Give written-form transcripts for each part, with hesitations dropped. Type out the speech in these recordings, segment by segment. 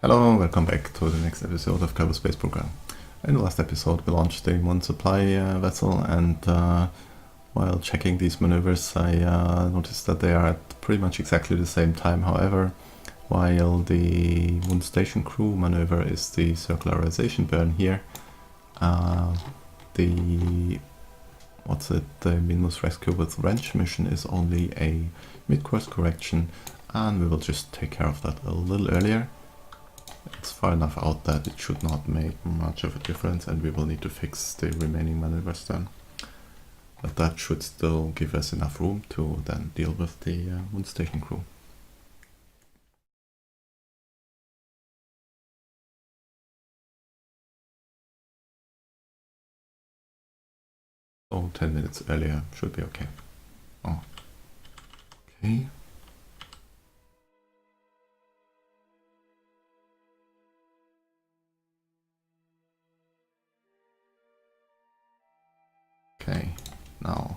Hello, welcome back to the next episode of Kerbal Space Program. In the last episode we launched the Mun supply vessel, and while checking these maneuvers I noticed that they are at pretty much exactly the same time. However, while the Mun station crew maneuver is the circularization burn here, the Minmus rescue with wrench mission is only a mid-course correction, and we will just take care of that a little earlier. It's far enough out that it should not make much of a difference, and we will need to fix the remaining maneuvers then. But that should still give us enough room to then deal with the Mun station crew. So 10 minutes earlier should be okay. Oh, okay. Okay, now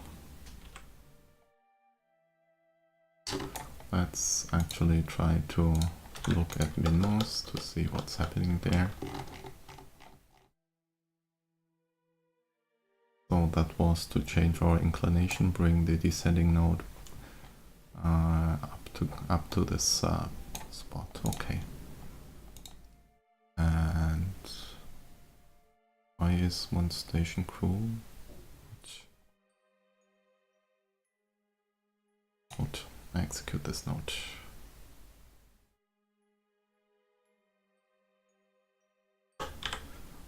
let's actually try to look at Minmus to see what's happening there. So that was to change our inclination, bring the descending node up to this spot. Okay. And why is Mun station crew? Node. I execute this node.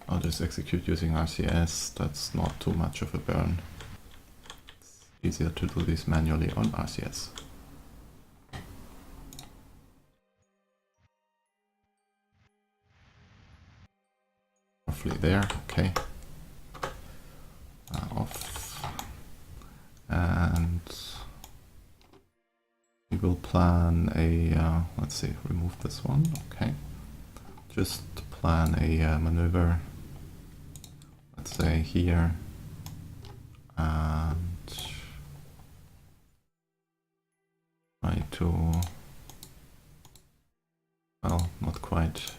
I'll just execute using RCS. That's not too much of a burn. It's easier to do this manually on RCS. Roughly there, okay. Off. And we will plan a, let's see, remove this one, okay. Just plan a maneuver, let's say here, and try to, well, not quite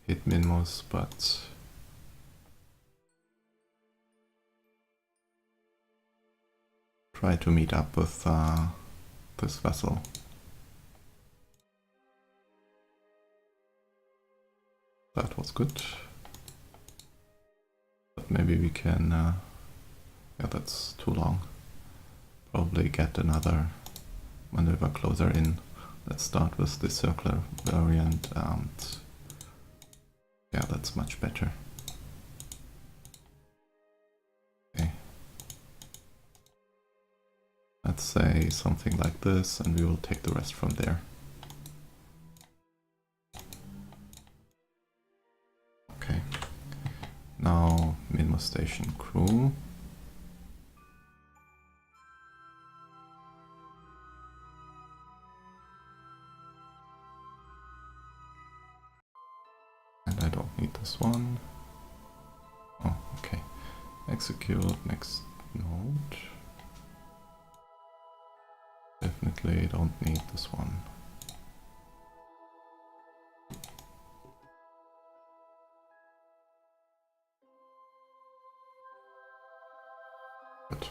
hit Minmus, but try to meet up with this vessel. That was good. But maybe we can, yeah, that's too long. Probably get another maneuver closer in. Let's start with the circular variant, and yeah, that's much better. Okay. Let's say something like this, and we will take the rest from there. Okay. Now, Minmus station crew. And I don't need this one. Oh, okay. Execute next node. Definitely don't need this one. Good.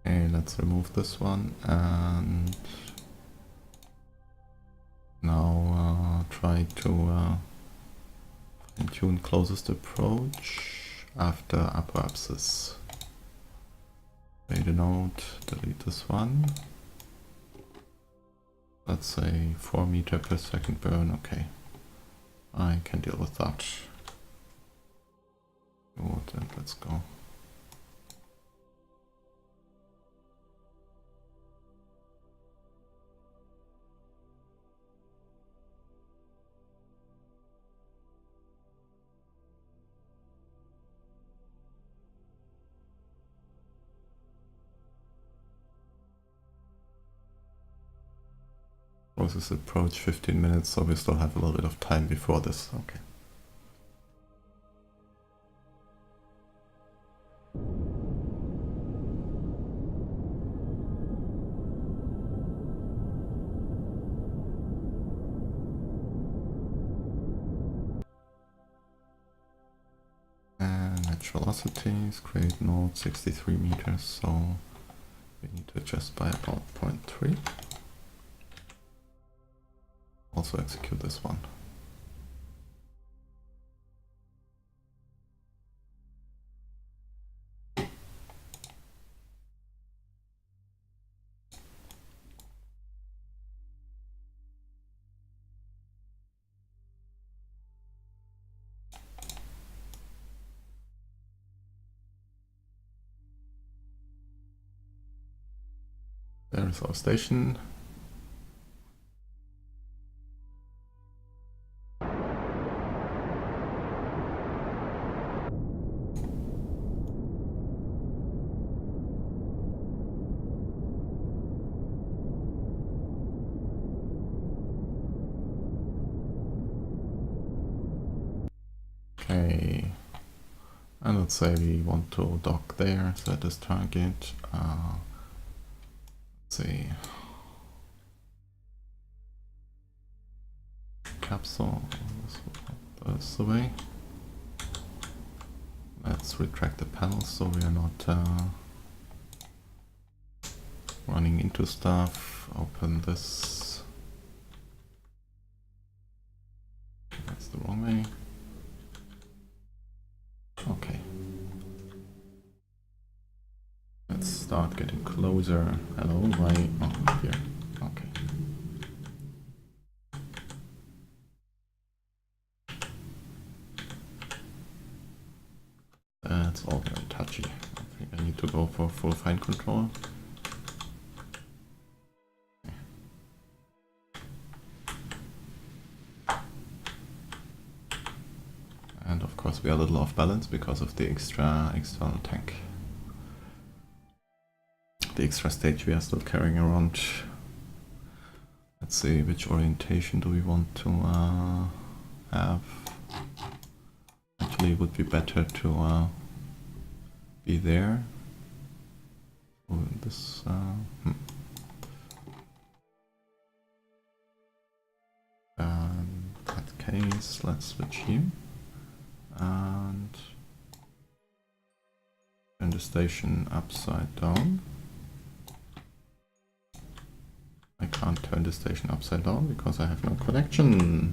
Okay, let's remove this one, and now try to fine-tune closest approach after upper abscess. Create a node, delete this one. Let's say 4 meter per second burn. Okay, I can deal with that. Good, and let's go. Process approach 15 minutes, so we still have a little bit of time before this. Okay. And match velocities, create node 63 meters, so we need to adjust by about 0.3. Also execute this one. There is our station. Okay, and let's say we want to dock there, set this target. Let's see. Capsule, this away. Let's retract the panels so we are not running into stuff. Open this. That's the wrong way. Okay. Let's start getting closer. Hello, why? Oh, here. Okay. That's all very touchy. I think I need to go for full fine control. And of course we are a little off balance because of the extra external tank. The extra stage we are still carrying around. Let's see, which orientation do we want to have? Actually, it would be better to be there. So this, in that case, let's switch here and turn the station upside down. I can't turn the station upside down because I have no connection.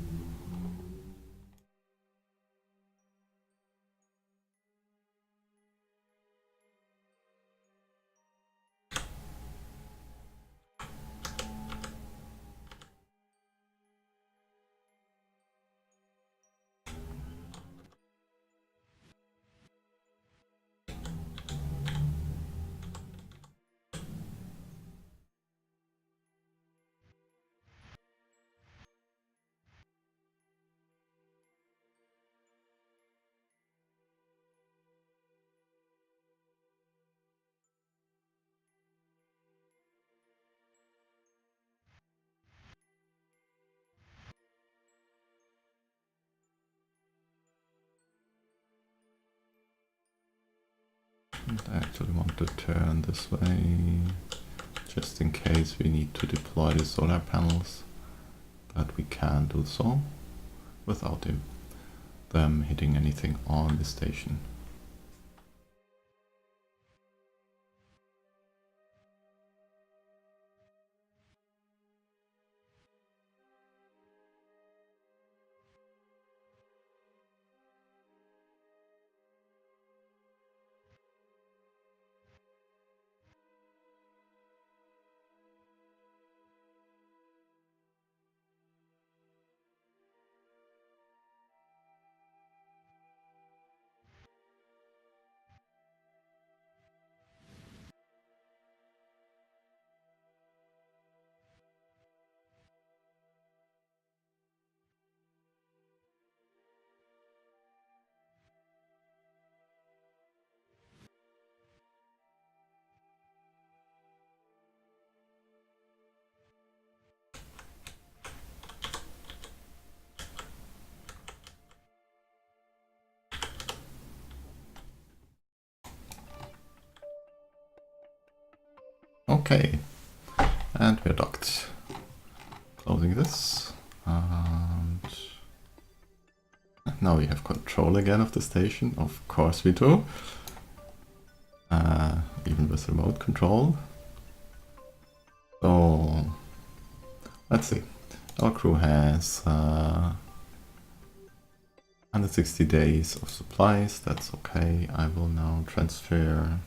I actually want to turn this way, just in case we need to deploy the solar panels, but we can do so without them hitting anything on the station. Okay, and we're docked. Closing this, and now we have control again of the station. Of course we do. Even with remote control. So let's see. Our crew has 160 days of supplies. That's okay. I will now transfer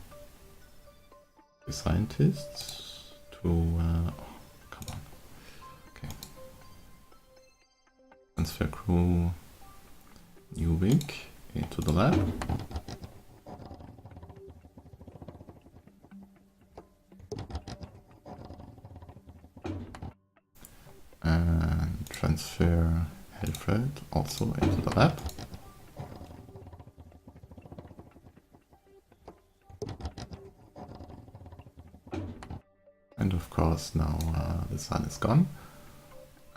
the scientists to come on. Okay. Transfer crew new week into the lab. And transfer Helfred also into the lab. And of course now the sun is gone.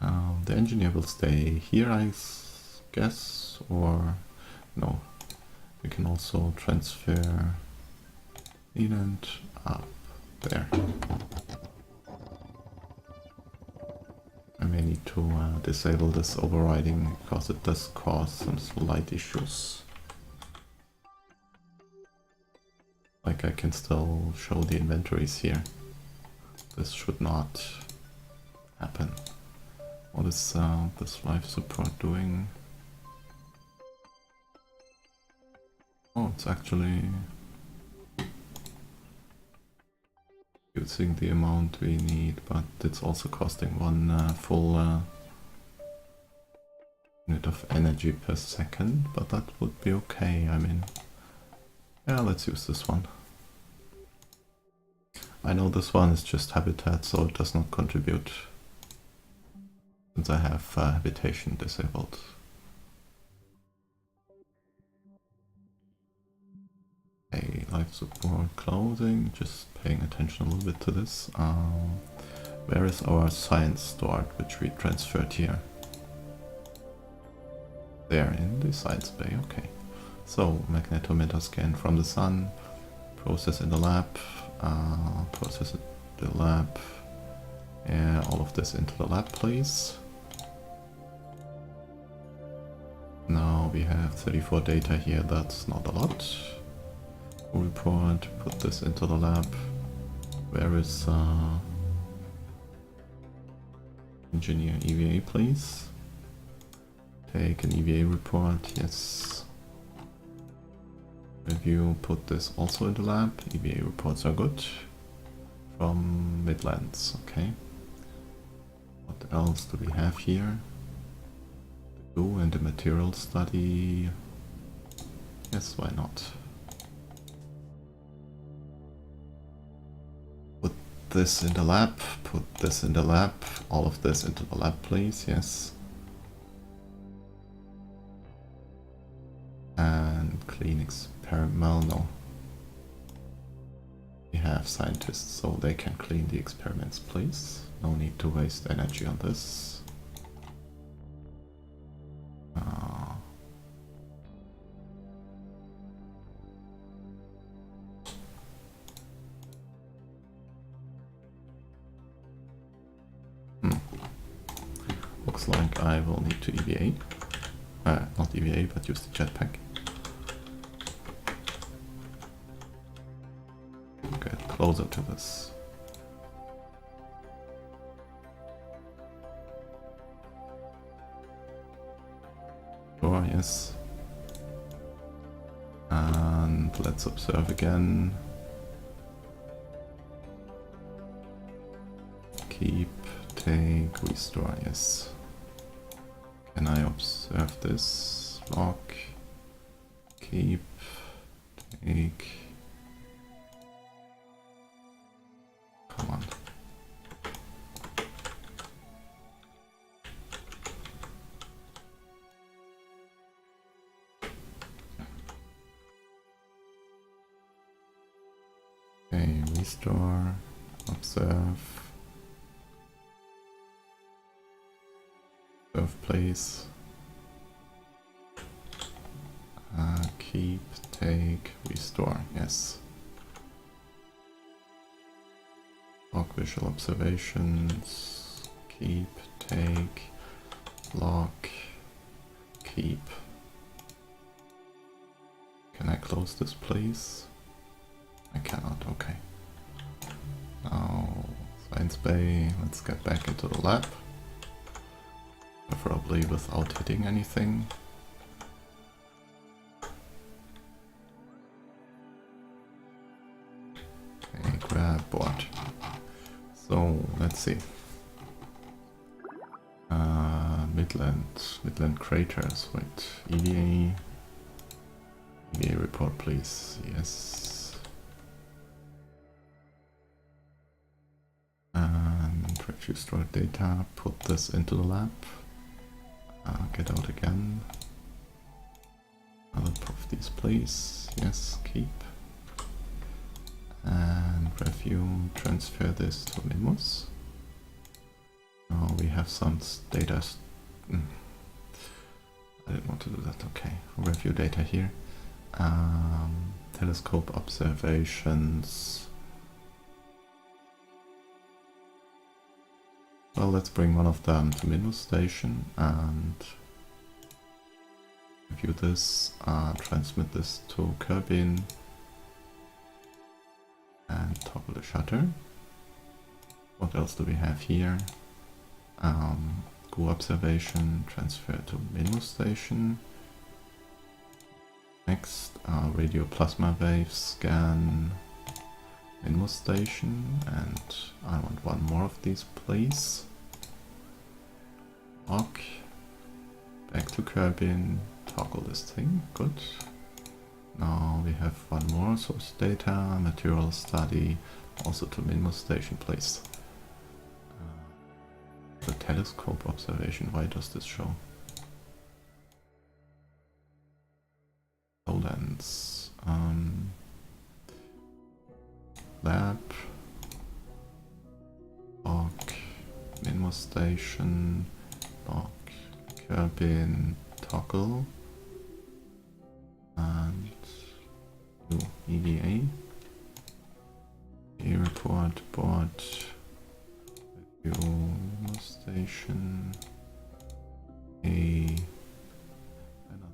The engineer will stay here, I guess, or no. We can also transfer Leland up there. I may need to disable this overriding because it does cause some slight issues. Like I can still show the inventories here. This should not happen. What is this life support doing? Oh, it's actually using the amount we need, but it's also costing one full unit of energy per second, but that would be okay. I mean, yeah, let's use this one. I know this one is just habitat, so it does not contribute, since I have habitation disabled. Okay, life support clothing, just paying attention a little bit to this. Where is our science stored, which we transferred here? There, in the science bay, okay. So, magnetometer scan from the sun, process in the lab, process in the lab, all of this into the lab, please. Now we have 34 data here, that's not a lot. Report, put this into the lab. Where is engineer EVA, please? Take an EVA report, yes. Review, put this also in the lab. EVA reports are good. From Midlands, okay. What else do we have here? The glue and the material study. Yes, why not? Put this in the lab, put this in the lab, all of this into the lab, please, yes. And clean experiment, no. We have scientists, so they can clean the experiments, please. No need to waste energy on this. Looks like I will need to EVA. Not EVA, but use the jetpack. Get closer to this. Sure, yes. And let's observe again. Keep, take, restore, yes. Can I observe this? Lock, keep, take. Come on. Okay, restore, observe. Place. Keep, take, restore, yes. log visual observations, keep, take, log, keep. Can I close this please? I cannot, okay. Now, Science Bay, let's get back into the lab. Preferably without hitting anything. Okay, grab board. So, let's see. Midland craters, wait, EVA report please, yes. And review stored data, put this into the lab. Get out again. Other of these please, yes, keep. And review, transfer this to Minmus. Now we have some data. I didn't want to do that, okay. Review data here. Telescope observations. Well, let's bring one of them to Minmus station and review this, transmit this to Kerbin and toggle the shutter. What else do we have here? Go observation, transfer to Minmus station. Next, radio plasma wave scan Minmus station, and I want one more of these please. Log, back to Kerbin, toggle this thing, good. Now we have one more source data, material study, also to Minmus station please. The telescope observation, why does this show? Lens, lab, log, Minmus station, log, Kerbin, toggle, and new EVA, EVA report, board, review, Minmus station, another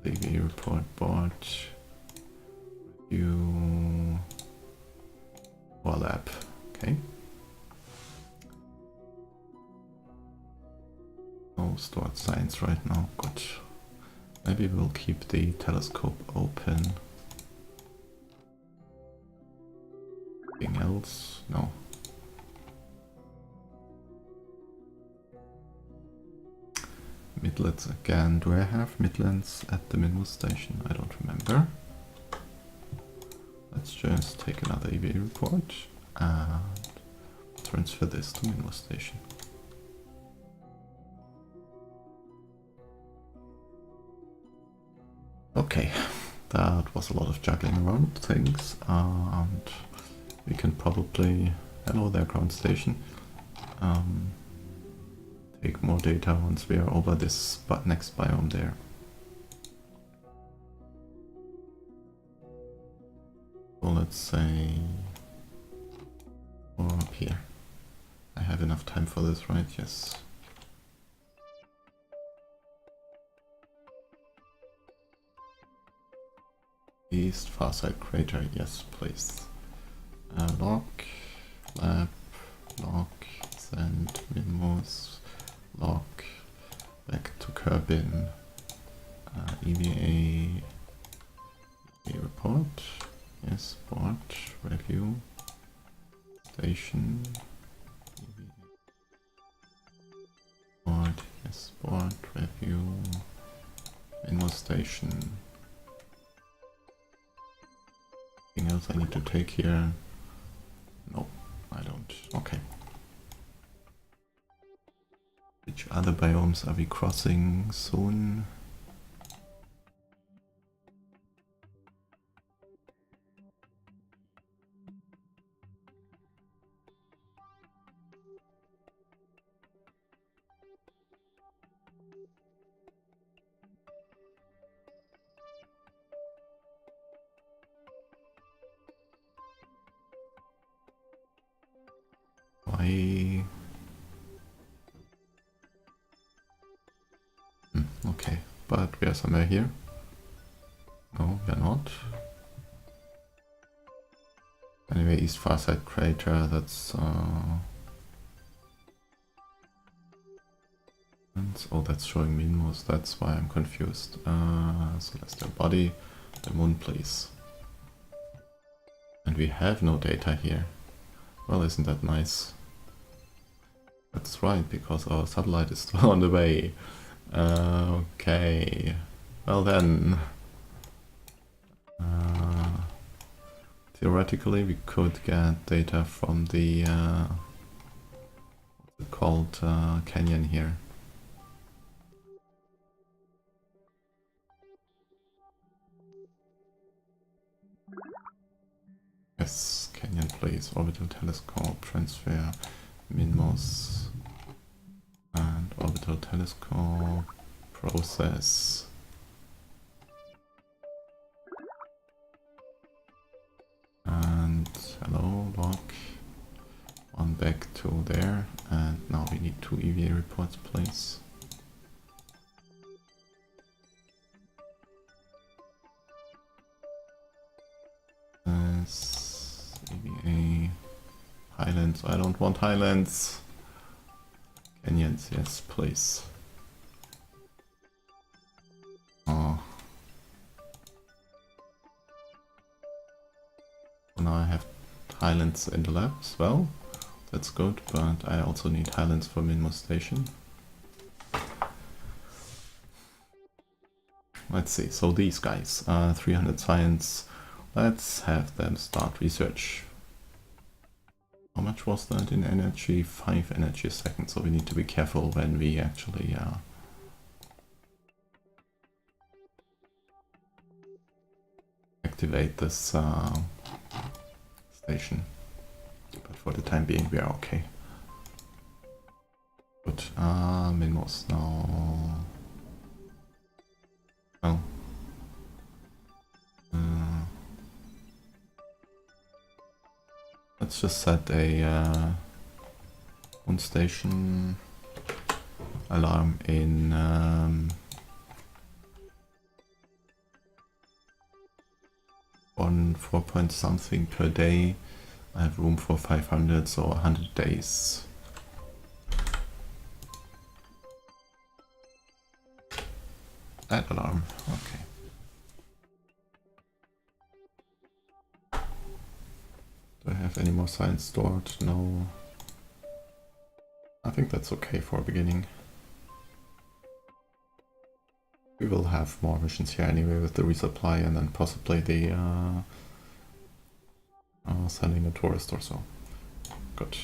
EVA report, board, review, or lab, okay. No stored science right now, good. Maybe we'll keep the telescope open. Anything else? No. Midlands again. Do I have Midlands at the Minmus station? I don't remember. Let's just take another EVA report and transfer this to Minmus station. Okay, that was a lot of juggling around things, and we can probably, hello there ground station, take more data once we are over this next biome there. So let's say, or up here. I have enough time for this, right? Yes. East far side crater, yes please. Log, lab, log, send, Minmus, log, back to Kerbin, EVA, report, yes, board, review, station, board, yes, board, review, Minmus station. Anything else I need to take here? No, I don't. Okay. Which other biomes are we crossing soon? Okay, but we are somewhere here. No, we are not. Anyway, East Farside Crater, that's... oh, that's showing Minmus, that's why I'm confused. Celestial Body, the Moon, please. And we have no data here. Well, isn't that nice? That's right, because our satellite is still on the way. Okay. Well then. Theoretically, we could get data from the what's it called, canyon here. Yes, canyon please. Orbital telescope, transfer, Minmus, and orbital telescope, process. And hello, log. One back to there, and now we need 2 EVA reports, please. EVA. Highlands, I don't want highlands. Canyons, yes, please. Oh. So now I have highlands in the lab as well. That's good, but I also need highlands for Minmus Station. Let's see, so these guys, 300 science, let's have them start research. How much was that in energy? 5 energy a second, so we need to be careful when we actually activate this station. But for the time being we are okay. Good, Minmus now. Well. Let's just set a moon station alarm in 4 point something per day. I have room for 500, so 100 days. Add alarm, okay. Do I have any more science stored? No. I think that's okay for a beginning. We will have more missions here anyway with the resupply and then possibly the sending a tourist or so. Good.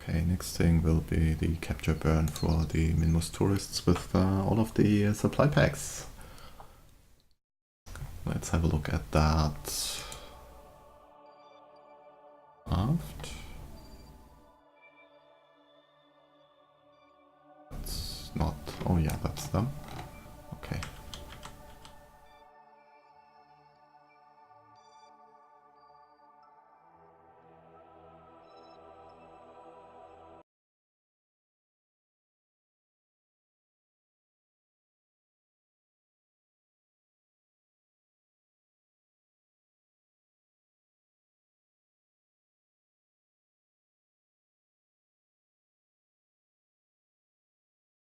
Okay, next thing will be the capture burn for the Minmus tourists with all of the supply packs. Let's have a look at that. Aft. That's not... oh yeah, that's them. Okay.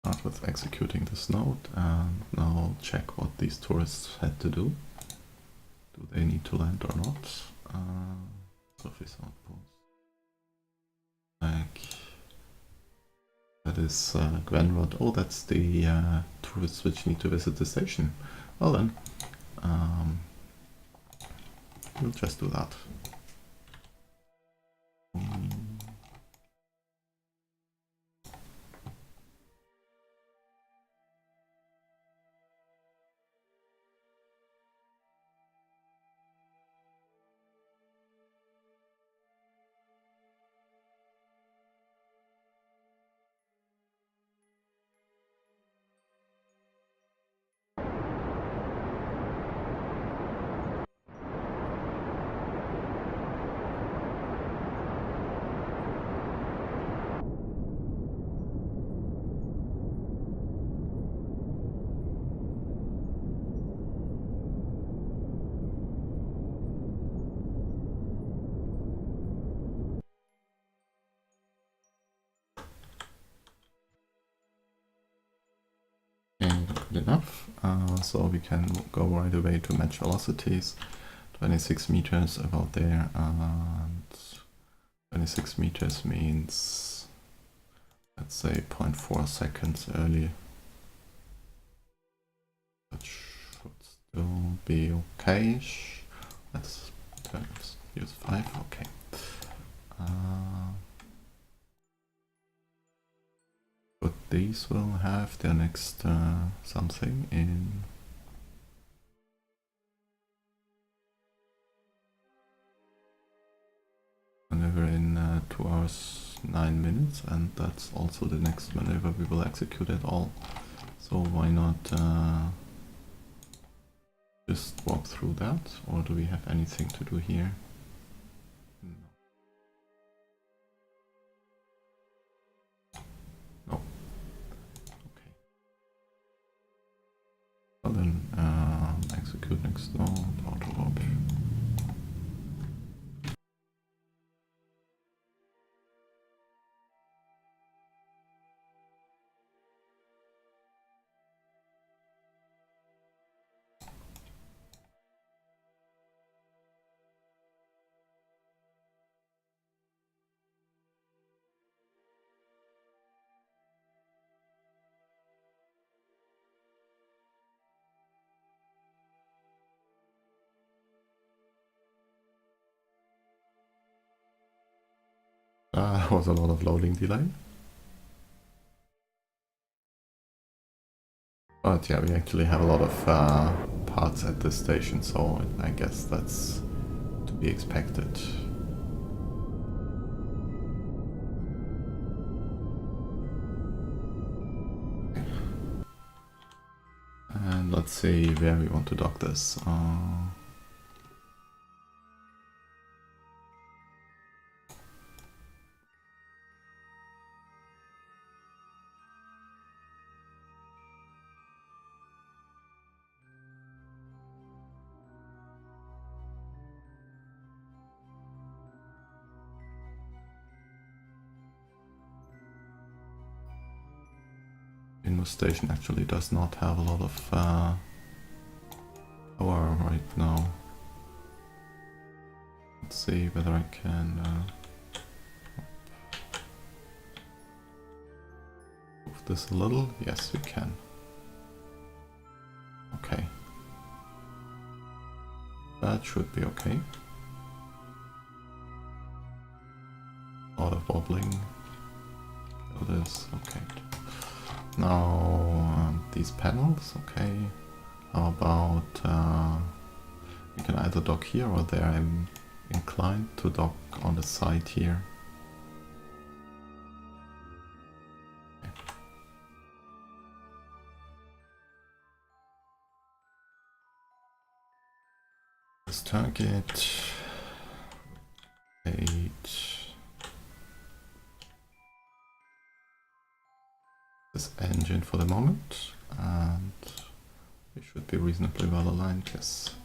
Start with executing this node and now check what these tourists had to do. Do they need to land or not? Surface outpost. Like, that is Gwenrod. Oh, that's the tourists which need to visit the station. Well then, we'll just do that. Good enough. So we can go right away to match velocities. 26 meters about there, and 26 meters means, let's say, 0.4 seconds early. That should still be okay-ish. Let's use 5, okay. But these will have their next something in maneuver in 2 hours 9 minutes, and that's also the next maneuver we will execute at all. So why not just walk through that, or do we have anything to do here? No. Okay. Well then, execute next node, auto warp. That was a lot of loading delay. But yeah, we actually have a lot of parts at this station, so I guess that's to be expected. And let's see where we want to dock this. Minmus station actually does not have a lot of power right now. Let's see whether I can move this a little. Yes, we can. Okay. That should be okay. A lot of wobbling. Kill this. Okay. Now these panels. Okay. How about we can either dock here or there. I'm inclined to dock on the side here. Okay. This target 8. This engine for the moment, and we should be reasonably well aligned, yes.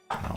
Now.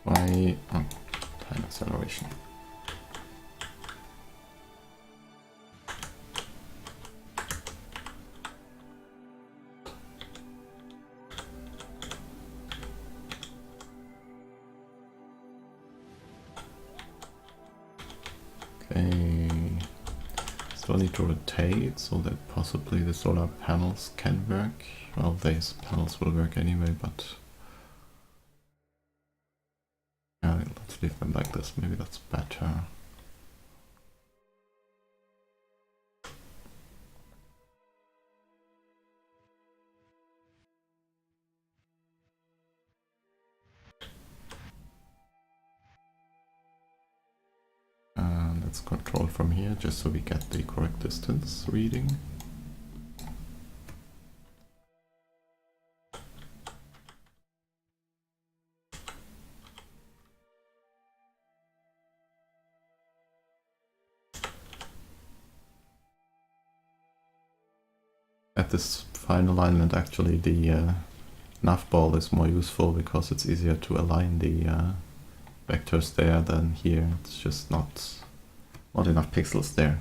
Time acceleration. Okay, still need to rotate so that possibly the solar panels can work. Well, these panels will work anyway, but yeah, let's leave them like this. Maybe that's better. Let's control from here just so we get the correct distance reading. At this final alignment, actually, the nav ball is more useful because it's easier to align the vectors there than here. It's just not enough pixels there.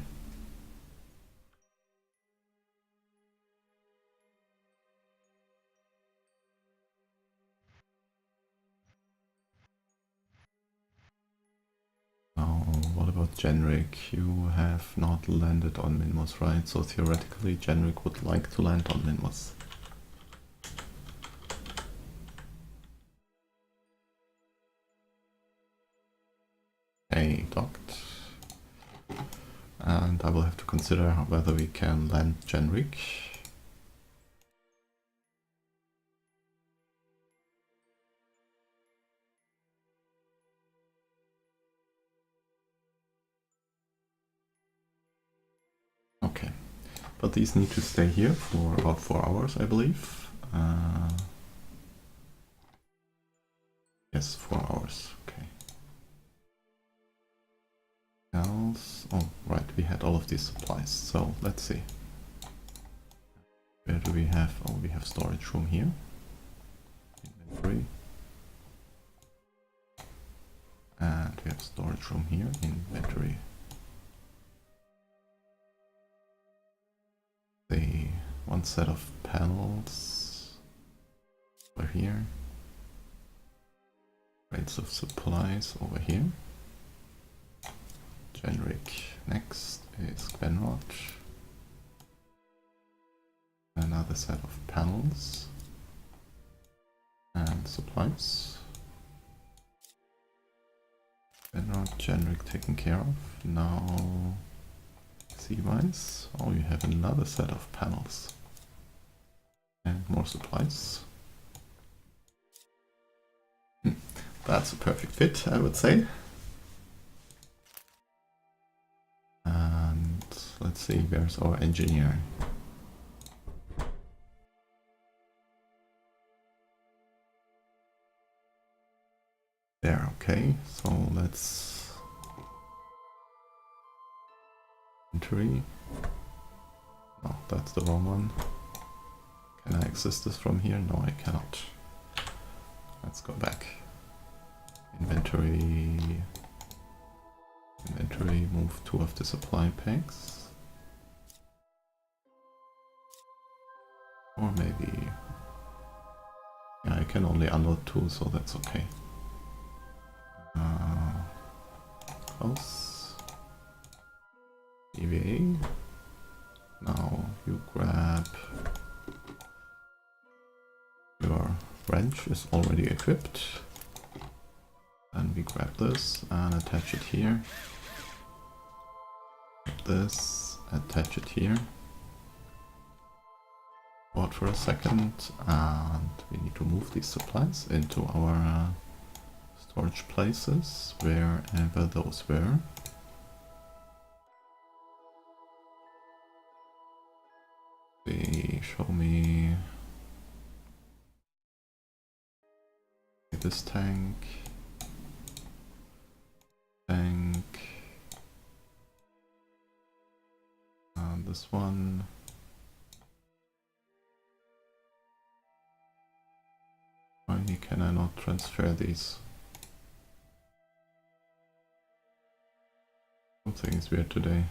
Now, what about Generic? You have not landed on Minmus, right? So theoretically, Generic would like to land on Minmus. Okay, docked. And I will have to consider whether we can land Generic. Okay, but these need to stay here for about 4 hours, I believe. Yes, 4 hours. Okay. Else, oh right, we had all of these supplies. So let's see. Where do we have? Oh, we have storage room here. Inventory. And we have storage room here. Inventory. The one set of panels over here. Rates of supplies over here. Generic. Next is Glenrod. Another set of panels and supplies. Glenrod, Generic taken care of. Now C-wise. Oh, you have another set of panels and more supplies. That's a perfect fit, I would say. And let's see, where's our engineer? There, okay, so let's inventory. No, that's the wrong one. Can I access this from here? No, I cannot. Let's go back. Inventory. Inventory, move 2 of the supply packs. Or maybe... yeah, I can only unload 2, so that's okay. Close. EVA. Now you grab... your wrench is already equipped. And we grab this and attach it here. Grab this, attach it here. Pause for a second, and we need to move these supplies into our storage places, wherever those were. They show me this tank. And this one. Why can I not transfer these? Something is weird today.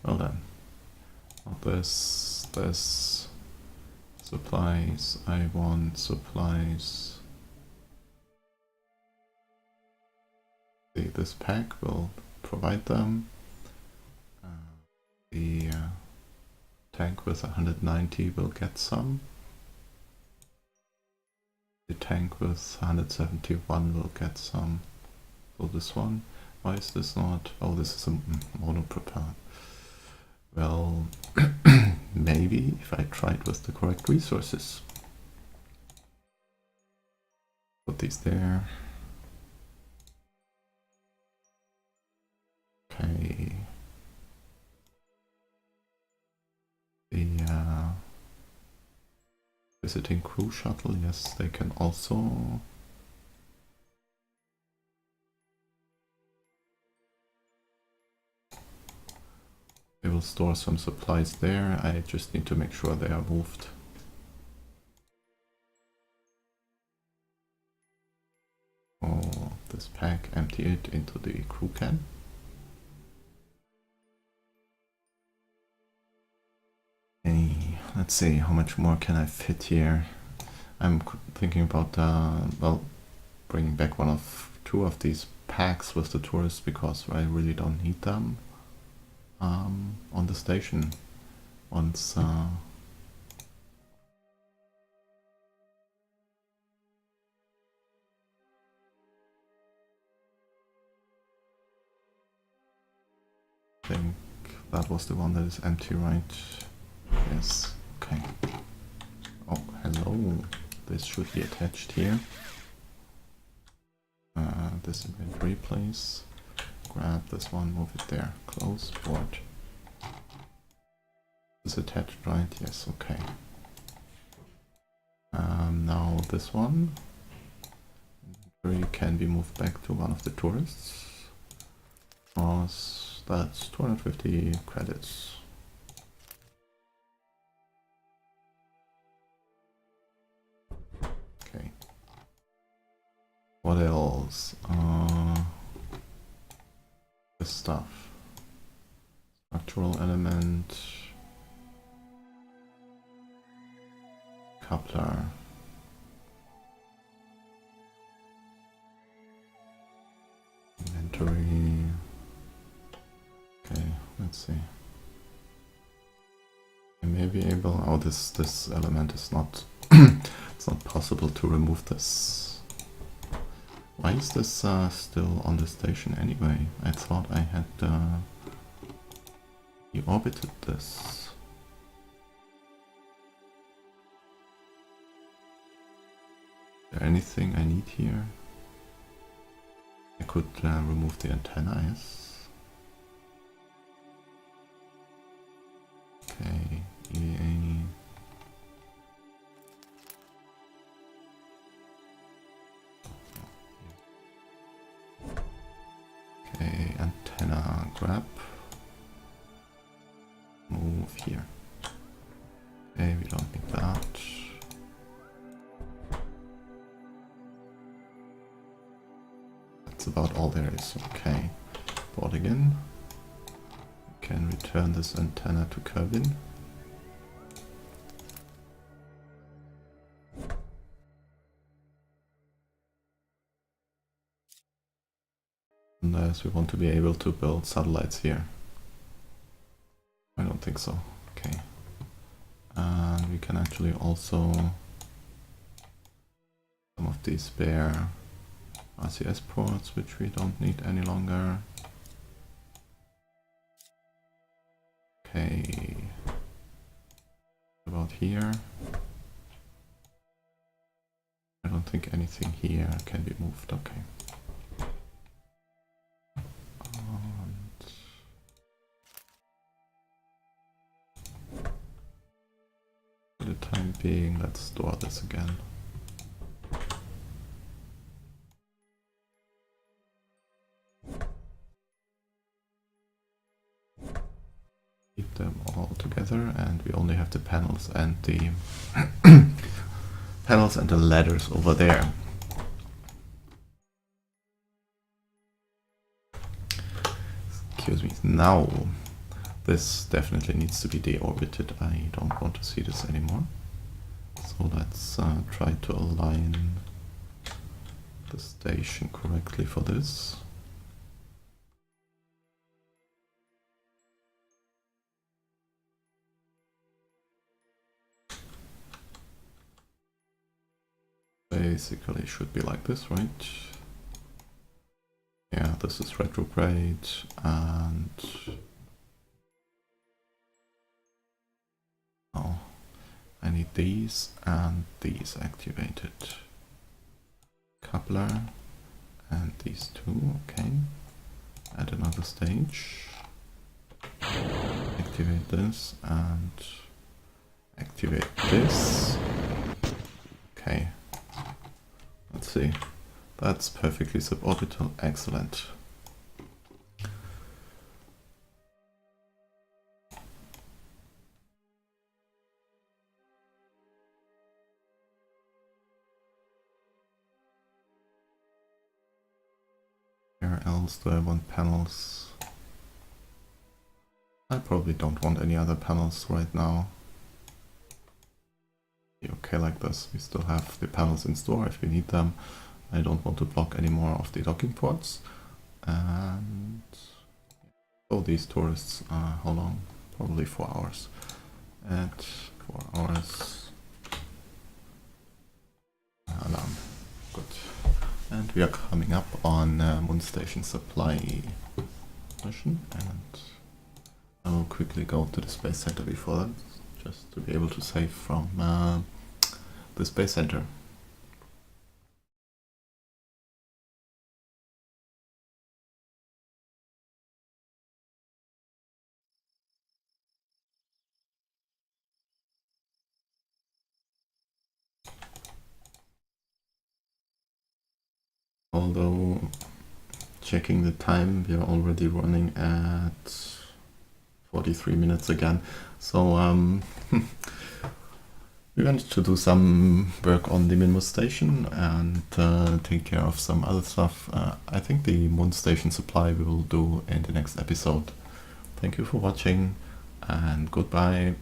Well then, not this. Supplies, I want supplies. See, this pack will provide them. The tank with 190 will get some. The tank with 171 will get some. So this one, why is this not? Oh, this is a monopropeller. Well, maybe if I tried with the correct resources. put these there. Okay. The visiting crew shuttle, yes, they can also. We will store some supplies there. I just need to make sure they are moved. Oh, this pack, empty it into the crew can. Hey, let's see, how much more can I fit here? I'm thinking about, well, bringing back two of these packs with the tourists because I really don't need them on the station once I think that was the one that is empty, right? Yes, okay. Oh, hello. This should be attached here. This inventory place. Grab this one, move it there. Close, board. Is attached, right? Yes, okay. Now this one can be moved back to one of the tourists. Because that's 250 credits. Okay. What else? This stuff. Structural element. Coupler. Inventory. Okay, let's see. I may be able. Oh, this element is not. It's not possible to remove this. Why is this still on the station anyway? I thought I had deorbited this. Is there anything I need here? I could remove the antenna, yes. Okay, EA. Okay, antenna grab. Move here. Okay, we don't need that. That's about all there is. Okay, board again. We can return this antenna to Kevin. Unless we want to be able to build satellites here. I don't think so. Okay. And we can actually also some of these spare RCS ports, which we don't need any longer. Okay. About here. I don't think anything here can be moved. Okay. For the time being, let's store this again. Keep them all together, and we only have the panels and the panels and the ladders over there. Excuse me. Now, this definitely needs to be deorbited. I don't want to see this anymore. So let's try to align the station correctly for this. Basically it should be like this, right? Yeah, this is retrograde, and oh, I need these and these activated. coupler and these two. Okay, add another stage, activate this and activate this. Okay, let's see, that's perfectly suborbital, excellent. Where else do I want panels? I probably don't want any other panels right now. Be okay like this. We still have the panels in store if we need them. I don't want to block any more of the docking ports. And so these tourists are how long? Probably 4 hours. At 4 hours. Alarm. Good. And we are coming up on Moon Station supply mission, and I will quickly go to the Space Center before that, just to be able to save from the Space Center. Although, checking the time, we are already running at 43 minutes again. So we wanted to do some work on the Minmus station and take care of some other stuff. I think the Moon Station supply we will do in the next episode. Thank you for watching and goodbye.